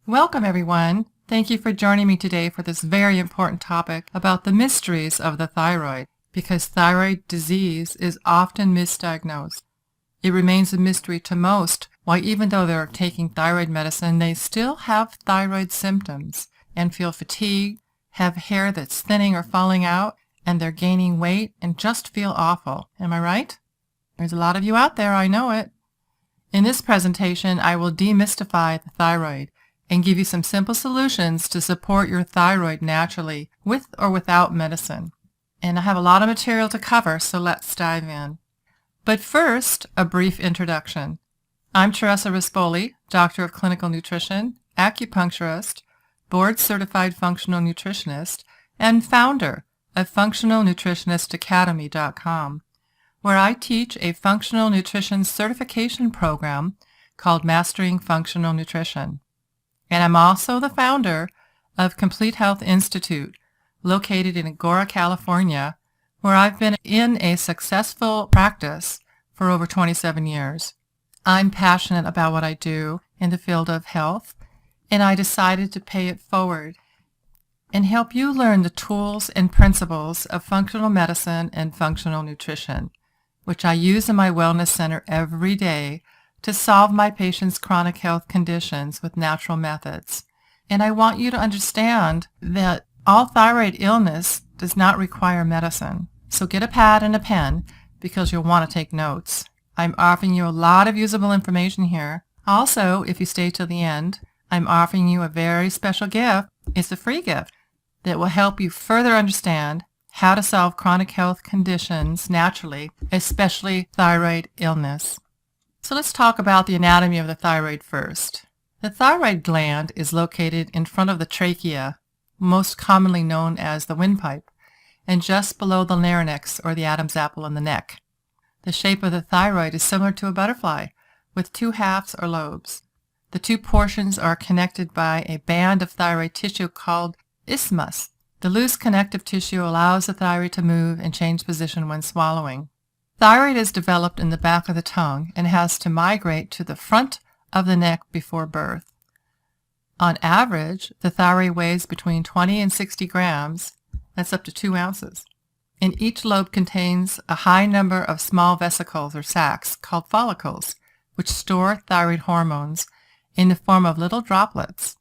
Welcome, everyone. Thank you for joining me today for this very important topic about the mysteries of the thyroid, because thyroid disease is often misdiagnosed. It remains a mystery to most why, even though they're taking thyroid medicine, they still have thyroid symptoms and feel fatigued, have hair that's thinning or falling out, and they're gaining weight and just feel awful. Am I right? There's a lot of you out there, I know it. In this presentation, I will demystify the thyroid and give you some simple solutions to support your thyroid naturally, with or without medicine. And I have a lot of material to cover, so let's dive in. But first, a brief introduction. I'm Teresa Rispoli, Doctor of Clinical Nutrition, acupuncturist, board-certified functional nutritionist, and founder of FunctionalNutritionistAcademy.com, where I teach a functional nutrition certification program called Mastering Functional Nutrition. And I'm also the founder of Complete Health Institute, located in Agora, California, where I've been in a successful practice for over 27 years. I'm passionate about what I do in the field of health, and I decided to pay it forward and help you learn the tools and principles of functional medicine and functional nutrition, which I use in my wellness center every day to solve my patients' chronic health conditions with natural methods. And I want you to understand that all thyroid illness does not require medicine. So get a pad and a pen because you'll want to take notes. I'm offering you a lot of usable information here. Also, if you stay till the end, I'm offering you a very special gift. It's a free gift that will help you further understand how to solve chronic health conditions naturally, especially thyroid illness. So let's talk about the anatomy of the thyroid first. The thyroid gland is located in front of the trachea, most commonly known as the windpipe, and just below the larynx or the Adam's apple in the neck. The shape of the thyroid is similar to a butterfly, with two halves or lobes. The two portions are connected by a band of thyroid tissue called isthmus. The loose connective tissue allows the thyroid to move and change position when swallowing. Thyroid is developed in the back of the tongue and has to migrate to the front of the neck before birth. On average, the thyroid weighs between 20 and 60 grams, that's up to 2 ounces, and each lobe contains a high number of small vesicles or sacs called follicles, which store thyroid hormones in the form of little droplets.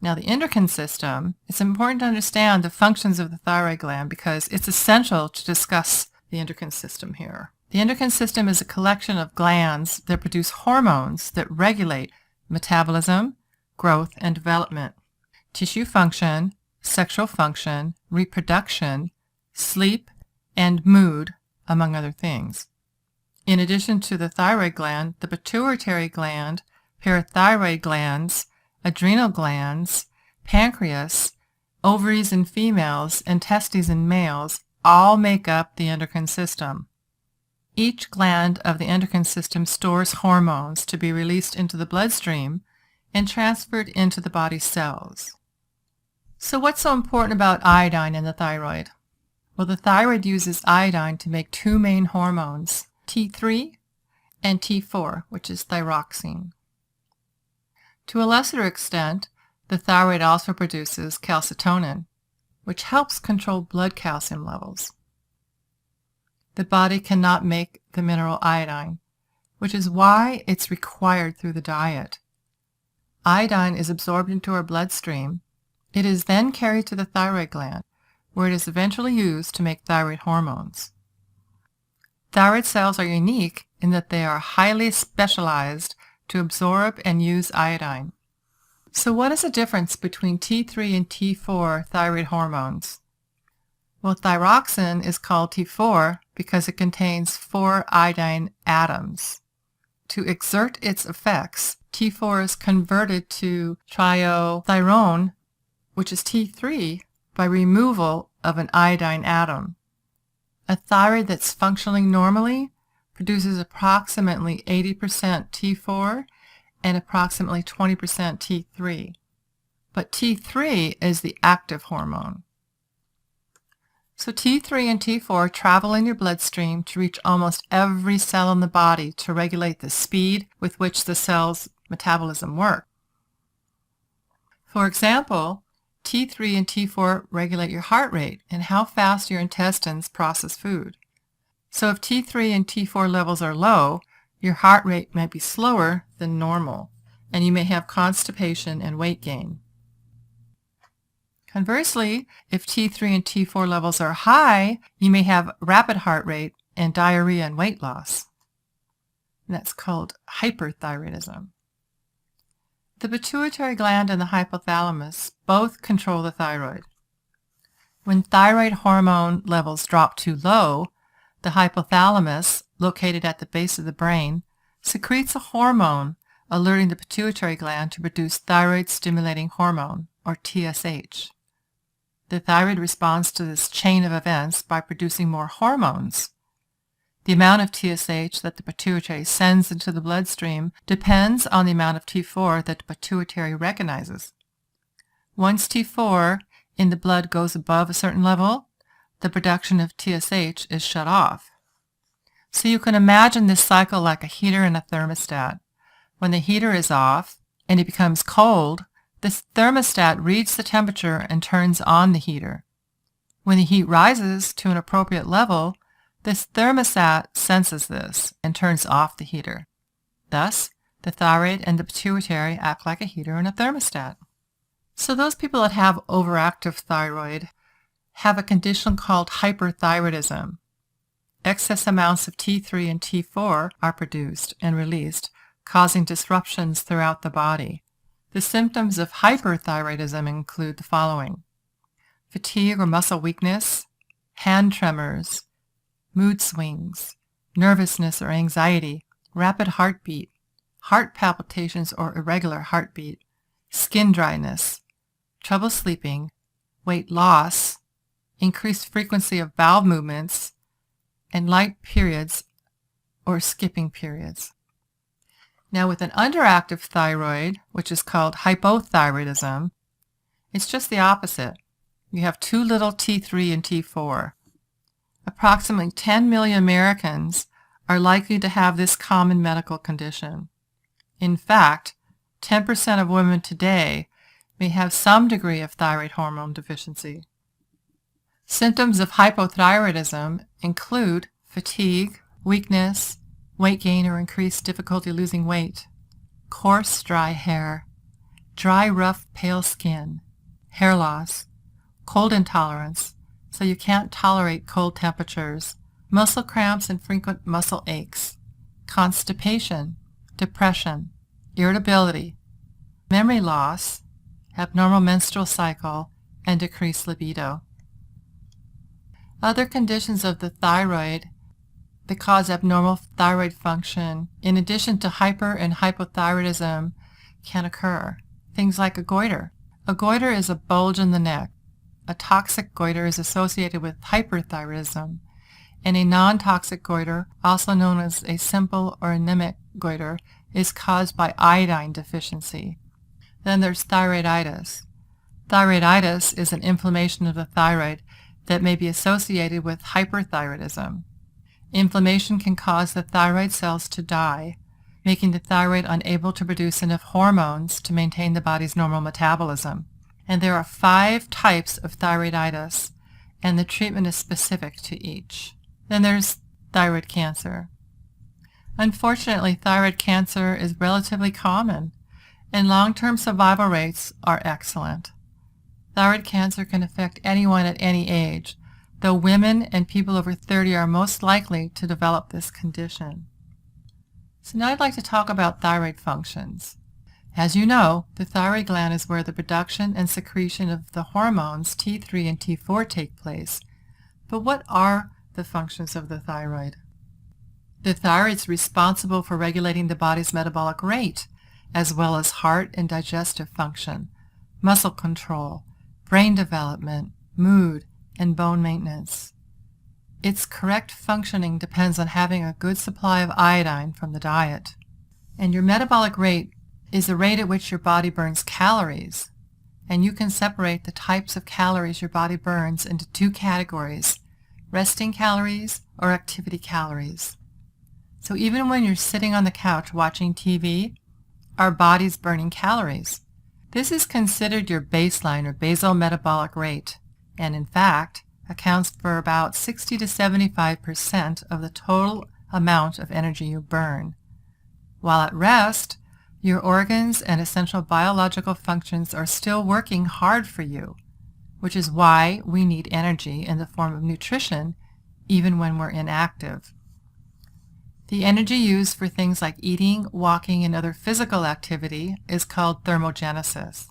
Now, the endocrine system, it's important to understand the functions of the thyroid gland because it's essential to discuss the endocrine system here. The endocrine system is a collection of glands that produce hormones that regulate metabolism, growth, and development, tissue function, sexual function, reproduction, sleep, and mood, among other things. In addition to the thyroid gland, the pituitary gland, parathyroid glands, adrenal glands, pancreas, ovaries in females, and testes in males all make up the endocrine system. Each gland of the endocrine system stores hormones to be released into the bloodstream and transferred into the body's cells. So what's so important about iodine in the thyroid? Well, the thyroid uses iodine to make two main hormones, T3 and T4, which is thyroxine. To a lesser extent, the thyroid also produces calcitonin, which helps control blood calcium levels. The body cannot make the mineral iodine, which is why it's required through the diet. Iodine is absorbed into our bloodstream. It is then carried to the thyroid gland, where it is eventually used to make thyroid hormones. Thyroid cells are unique in that they are highly specialized to absorb and use iodine. So what is the difference between T3 and T4 thyroid hormones? Well, thyroxine is called T4 because it contains 4 iodine atoms. To exert its effects, T4 is converted to triiodothyronine, which is T3, by removal of an iodine atom. A thyroid that's functioning normally produces approximately 80% T4 and approximately 20% T3. But T3 is the active hormone. So T3 and T4 travel in your bloodstream to reach almost every cell in the body to regulate the speed with which the cell's metabolism works. For example, T3 and T4 regulate your heart rate and how fast your intestines process food. So if T3 and T4 levels are low, your heart rate might be slower than normal, and you may have constipation and weight gain. Conversely, if T3 and T4 levels are high, you may have rapid heart rate and diarrhea and weight loss. And that's called hyperthyroidism. The pituitary gland and the hypothalamus both control the thyroid. When thyroid hormone levels drop too low, the hypothalamus, located at the base of the brain, secretes a hormone alerting the pituitary gland to produce thyroid-stimulating hormone, or TSH. The thyroid responds to this chain of events by producing more hormones. The amount of TSH that the pituitary sends into the bloodstream depends on the amount of T4 that the pituitary recognizes. Once T4 in the blood goes above a certain level, the production of TSH is shut off. So you can imagine this cycle like a heater and a thermostat. When the heater is off and it becomes cold, this thermostat reads the temperature and turns on the heater. When the heat rises to an appropriate level, this thermostat senses this and turns off the heater. Thus, the thyroid and the pituitary act like a heater and a thermostat. So those people that have overactive thyroid have a condition called hyperthyroidism. Excess amounts of T3 and T4 are produced and released, causing disruptions throughout the body. The symptoms of hyperthyroidism include the following: fatigue or muscle weakness, hand tremors, mood swings, nervousness or anxiety, rapid heartbeat, heart palpitations or irregular heartbeat, skin dryness, trouble sleeping, weight loss, increased frequency of bowel movements, and light periods or skipping periods. Now with an underactive thyroid, which is called hypothyroidism, it's just the opposite. You have too little T3 and T4. Approximately 10 million Americans are likely to have this common medical condition. In fact, 10% of women today may have some degree of thyroid hormone deficiency. Symptoms of hypothyroidism include fatigue, weakness, weight gain or increased difficulty losing weight, coarse, dry hair, dry, rough, pale skin, hair loss, cold intolerance, so you can't tolerate cold temperatures, muscle cramps and frequent muscle aches, constipation, depression, irritability, memory loss, abnormal menstrual cycle, and decreased libido. Other conditions of the thyroid that cause abnormal thyroid function, in addition to hyper and hypothyroidism, can occur. Things like a goiter. A goiter is a bulge in the neck. A toxic goiter is associated with hyperthyroidism, and a non-toxic goiter, also known as a simple or anemic goiter, is caused by iodine deficiency. Then there's thyroiditis. Thyroiditis is an inflammation of the thyroid that may be associated with hyperthyroidism. Inflammation can cause the thyroid cells to die, making the thyroid unable to produce enough hormones to maintain the body's normal metabolism. And there are 5 types of thyroiditis, and the treatment is specific to each. Then there's thyroid cancer. Unfortunately, thyroid cancer is relatively common, and long-term survival rates are excellent. Thyroid cancer can affect anyone at any age, though women and people over 30 are most likely to develop this condition. So now I'd like to talk about thyroid functions. As you know, the thyroid gland is where the production and secretion of the hormones T3 and T4 take place. But what are the functions of the thyroid? The thyroid is responsible for regulating the body's metabolic rate, as well as heart and digestive function, muscle control, brain development, mood, and bone maintenance. Its correct functioning depends on having a good supply of iodine from the diet. And your metabolic rate is the rate at which your body burns calories. And you can separate the types of calories your body burns into 2 categories: resting calories or activity calories. So even when you're sitting on the couch watching TV, our body's burning calories. This is considered your baseline or basal metabolic rate, and in fact accounts for about 60 to 75% of the total amount of energy you burn. While at rest, your organs and essential biological functions are still working hard for you, which is why we need energy in the form of nutrition even when we're inactive. The energy used for things like eating, walking, and other physical activity is called thermogenesis.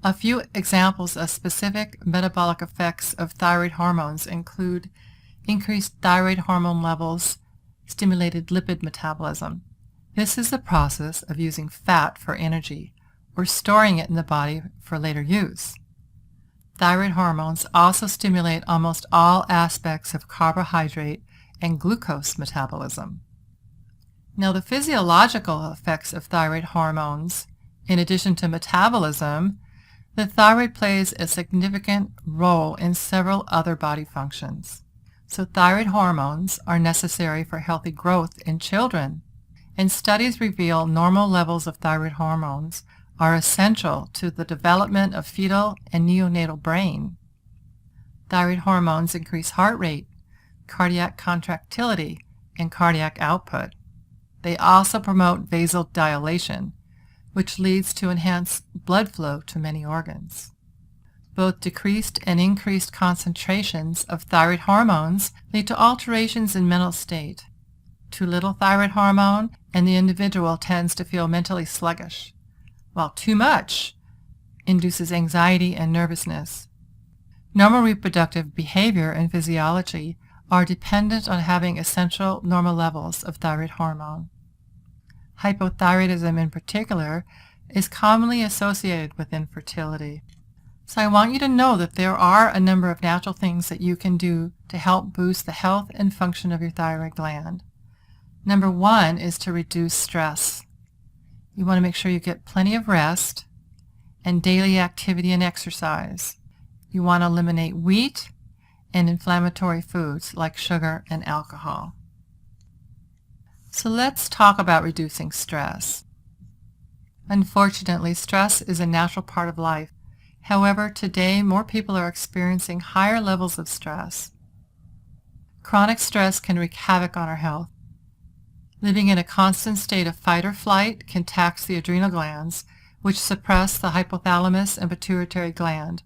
A few examples of specific metabolic effects of thyroid hormones include increased thyroid hormone levels, stimulated lipid metabolism. This is the process of using fat for energy or storing it in the body for later use. Thyroid hormones also stimulate almost all aspects of carbohydrate and glucose metabolism. Now, the physiological effects of thyroid hormones, in addition to metabolism, the thyroid plays a significant role in several other body functions. So thyroid hormones are necessary for healthy growth in children, and studies reveal normal levels of thyroid hormones are essential to the development of fetal and neonatal brain. Thyroid hormones increase heart rate, cardiac contractility, and cardiac output. They also promote vasodilation, which leads to enhanced blood flow to many organs. Both decreased and increased concentrations of thyroid hormones lead to alterations in mental state. Too little thyroid hormone, and the individual tends to feel mentally sluggish, while too much induces anxiety and nervousness. Normal reproductive behavior and physiology are dependent on having essential normal levels of thyroid hormone. Hypothyroidism in particular is commonly associated with infertility. So I want you to know that there are a number of natural things that you can do to help boost the health and function of your thyroid gland. Number one is to reduce stress. You want to make sure you get plenty of rest and daily activity and exercise. You want to eliminate wheat and inflammatory foods like sugar and alcohol. So let's talk about reducing stress. Unfortunately, stress is a natural part of life. However, today more people are experiencing higher levels of stress. Chronic stress can wreak havoc on our health. Living in a constant state of fight or flight can tax the adrenal glands, which suppress the hypothalamus and pituitary gland,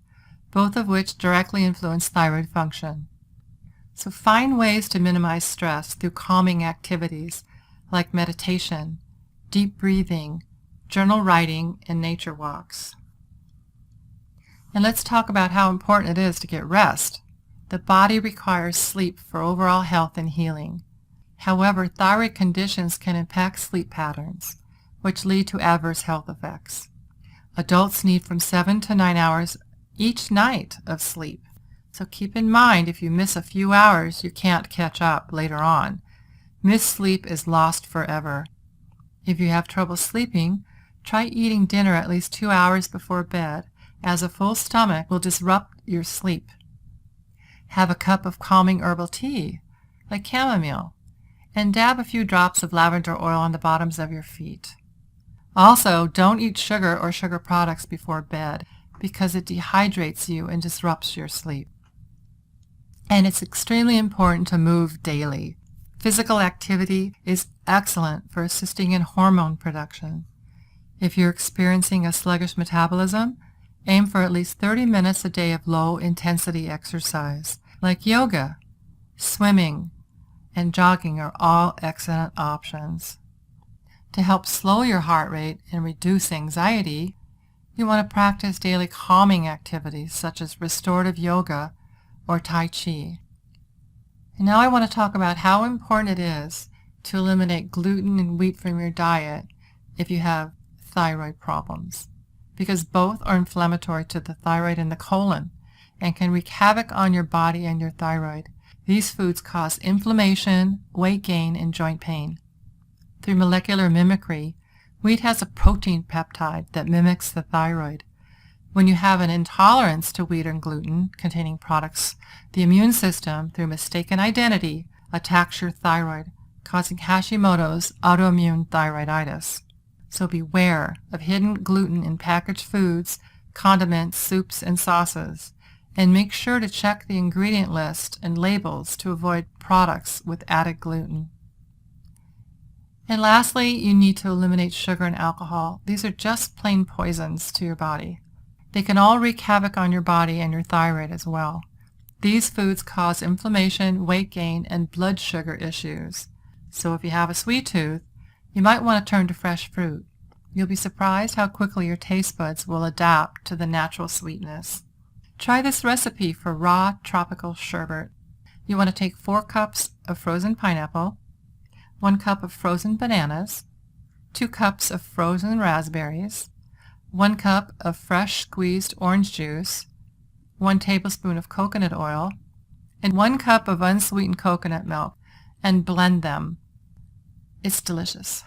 both of which directly influence thyroid function. So find ways to minimize stress through calming activities like meditation, deep breathing, journal writing, and nature walks. And let's talk about how important it is to get rest. The body requires sleep for overall health and healing. However, thyroid conditions can impact sleep patterns, which lead to adverse health effects. Adults need from 7 to 9 hours each night of sleep. So keep in mind, if you miss a few hours, you can't catch up later on. Missed sleep is lost forever. If you have trouble sleeping, try eating dinner at least 2 hours before bed, as a full stomach will disrupt your sleep. Have a cup of calming herbal tea, like chamomile, and dab a few drops of lavender oil on the bottoms of your feet. Also, don't eat sugar or sugar products before bed, because it dehydrates you and disrupts your sleep. And it's extremely important to move daily. Physical activity is excellent for assisting in hormone production. If you're experiencing a sluggish metabolism, aim for at least 30 minutes a day of low-intensity exercise, like yoga, swimming, and jogging are all excellent options. To help slow your heart rate and reduce anxiety, you want to practice daily calming activities such as restorative yoga or Tai Chi. And now I want to talk about how important it is to eliminate gluten and wheat from your diet if you have thyroid problems, because both are inflammatory to the thyroid and the colon and can wreak havoc on your body and your thyroid. These foods cause inflammation, weight gain, and joint pain. Through molecular mimicry, wheat has a protein peptide that mimics the thyroid. When you have an intolerance to wheat and gluten-containing products, the immune system, through mistaken identity, attacks your thyroid, causing Hashimoto's autoimmune thyroiditis. So beware of hidden gluten in packaged foods, condiments, soups, and sauces, and make sure to check the ingredient list and labels to avoid products with added gluten. And lastly, you need to eliminate sugar and alcohol. These are just plain poisons to your body. They can all wreak havoc on your body and your thyroid as well. These foods cause inflammation, weight gain, and blood sugar issues. So if you have a sweet tooth, you might want to turn to fresh fruit. You'll be surprised how quickly your taste buds will adapt to the natural sweetness. Try this recipe for raw tropical sherbet. You want to take 4 cups of frozen pineapple, 1 cup of frozen bananas, 2 cups of frozen raspberries, 1 cup of fresh squeezed orange juice, 1 tablespoon of coconut oil, and 1 cup of unsweetened coconut milk, and blend them. It's delicious.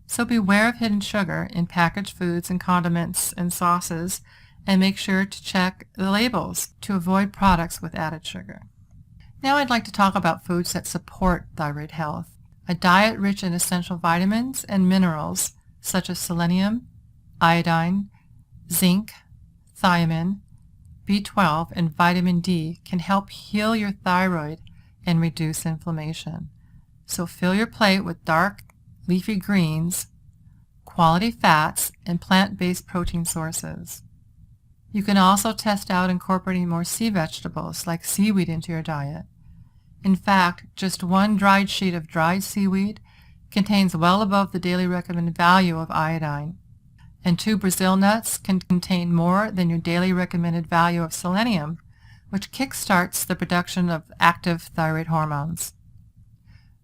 So beware of hidden sugar in packaged foods and condiments and sauces, and make sure to check the labels to avoid products with added sugar. Now I'd like to talk about foods that support thyroid health. A diet rich in essential vitamins and minerals such as selenium, iodine, zinc, thiamine, B12, and vitamin D can help heal your thyroid and reduce inflammation. So fill your plate with dark, leafy greens, quality fats, and plant-based protein sources. You can also test out incorporating more sea vegetables like seaweed into your diet. In fact, just 1 dried sheet of dried seaweed contains well above the daily recommended value of iodine, and 2 Brazil nuts can contain more than your daily recommended value of selenium, which kickstarts the production of active thyroid hormones.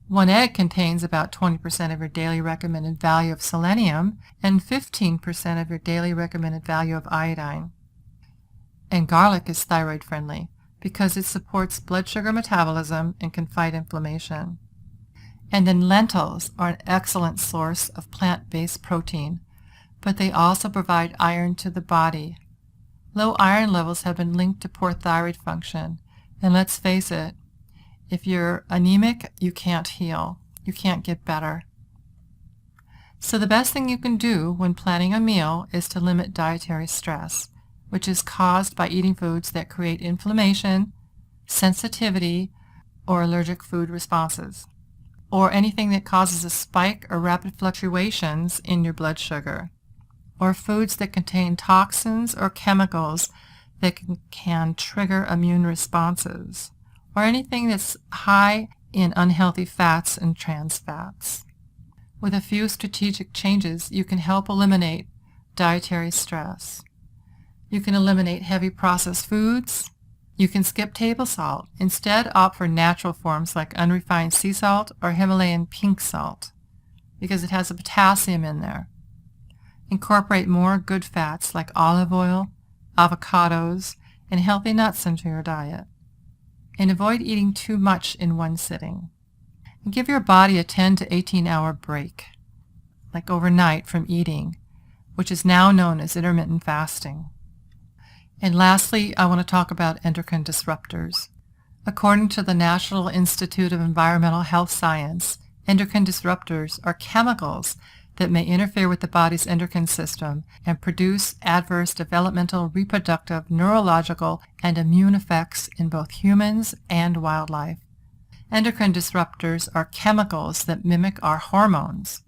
1 egg contains about 20% of your daily recommended value of selenium and 15% of your daily recommended value of iodine. And garlic is thyroid friendly because it supports blood sugar metabolism and can fight inflammation. And then lentils are an excellent source of plant-based protein, but they also provide iron to the body. Low iron levels have been linked to poor thyroid function, and let's face it, if you're anemic, you can't heal. You can't get better. So the best thing you can do when planning a meal is to limit dietary stress, which is caused by eating foods that create inflammation, sensitivity, or allergic food responses, or anything that causes a spike or rapid fluctuations in your blood sugar, or foods that contain toxins or chemicals that can trigger immune responses, or anything that's high in unhealthy fats and trans fats. With a few strategic changes, you can help eliminate dietary stress. You can eliminate heavy processed foods. You can skip table salt. Instead, opt for natural forms like unrefined sea salt or Himalayan pink salt because it has a potassium in there. Incorporate more good fats like olive oil, avocados, and healthy nuts into your diet. And avoid eating too much in one sitting. And give your body a 10 to 18-hour break, like overnight from eating, which is now known as intermittent fasting. And lastly, I want to talk about endocrine disruptors. According to the National Institute of Environmental Health Science, endocrine disruptors are chemicals that may interfere with the body's endocrine system and produce adverse developmental, reproductive, neurological, and immune effects in both humans and wildlife. Endocrine disruptors are chemicals that mimic our hormones.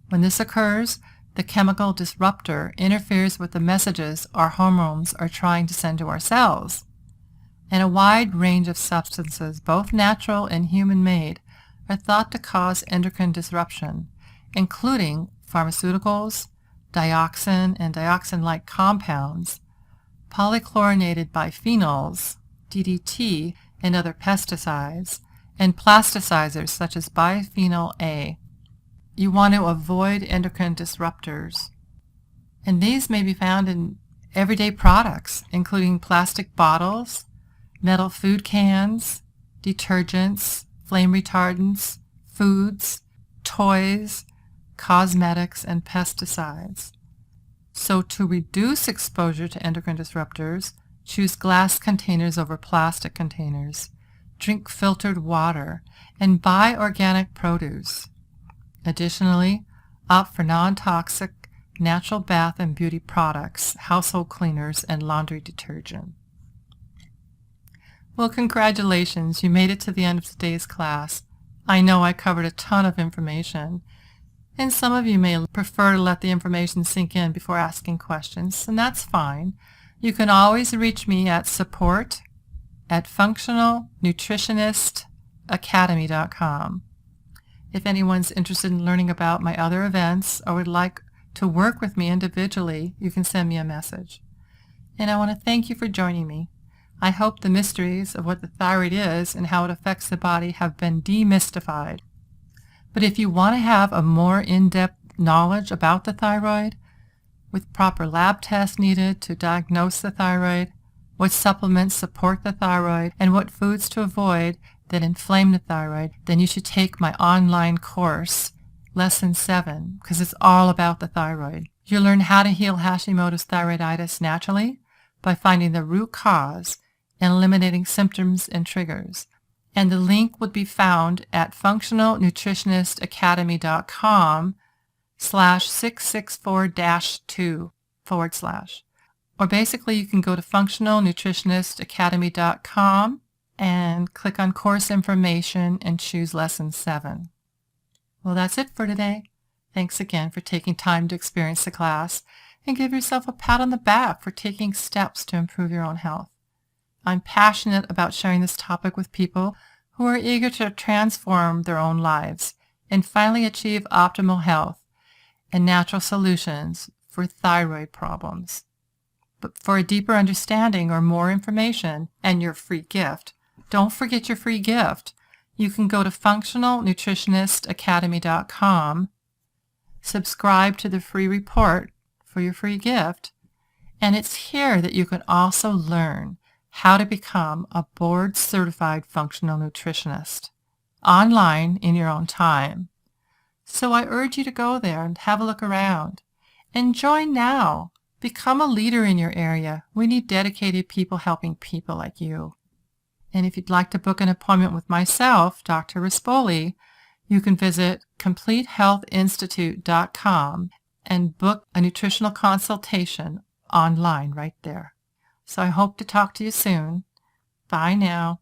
When this occurs, the chemical disruptor interferes with the messages our hormones are trying to send to our cells. And a wide range of substances, both natural and human-made, are thought to cause endocrine disruption, including pharmaceuticals, dioxin and dioxin-like compounds, polychlorinated biphenyls, DDT, and other pesticides, and plasticizers such as bisphenol A. You want to avoid endocrine disruptors. And these may be found in everyday products, including plastic bottles, metal food cans, detergents, flame retardants, foods, toys, cosmetics, and pesticides. So to reduce exposure to endocrine disruptors, choose glass containers over plastic containers, drink filtered water, and buy organic produce. Additionally, opt for non-toxic natural bath and beauty products, household cleaners, and laundry detergent. Well, congratulations, you made it to the end of today's class. I know I covered a ton of information, and some of you may prefer to let the information sink in before asking questions, and that's fine. You can always reach me at support@functionalnutritionistacademy.com. If anyone's interested in learning about my other events or would like to work with me individually, you can send me a message. And I want to thank you for joining me. I hope the mysteries of what the thyroid is and how it affects the body have been demystified. But if you want to have a more in-depth knowledge about the thyroid, with proper lab tests needed to diagnose the thyroid, what supplements support the thyroid, and what foods to avoid that inflame the thyroid, then you should take my online course, Lesson 7, because it's all about the thyroid. You'll learn how to heal Hashimoto's thyroiditis naturally by finding the root cause and eliminating symptoms and triggers. And the link would be found at functionalnutritionistacademy.com/664-2/. Or basically you can go to functionalnutritionistacademy.com and click on course information and choose lesson 7. Well, that's it for today. Thanks again for taking time to experience the class, and give yourself a pat on the back for taking steps to improve your own health. I'm passionate about sharing this topic with people who are eager to transform their own lives and finally achieve optimal health and natural solutions for thyroid problems. But for a deeper understanding or more information and your free gift, don't forget your free gift. You can go to functionalnutritionistacademy.com, subscribe to the free report for your free gift, and it's here that you can also learn how to become a board-certified functional nutritionist online in your own time. So I urge you to go there and have a look around. And join now. Become a leader in your area. We need dedicated people helping people like you. And if you'd like to book an appointment with myself, Dr. Rispoli, you can visit CompleteHealthInstitute.com and book a nutritional consultation online right there. So I hope to talk to you soon. Bye now.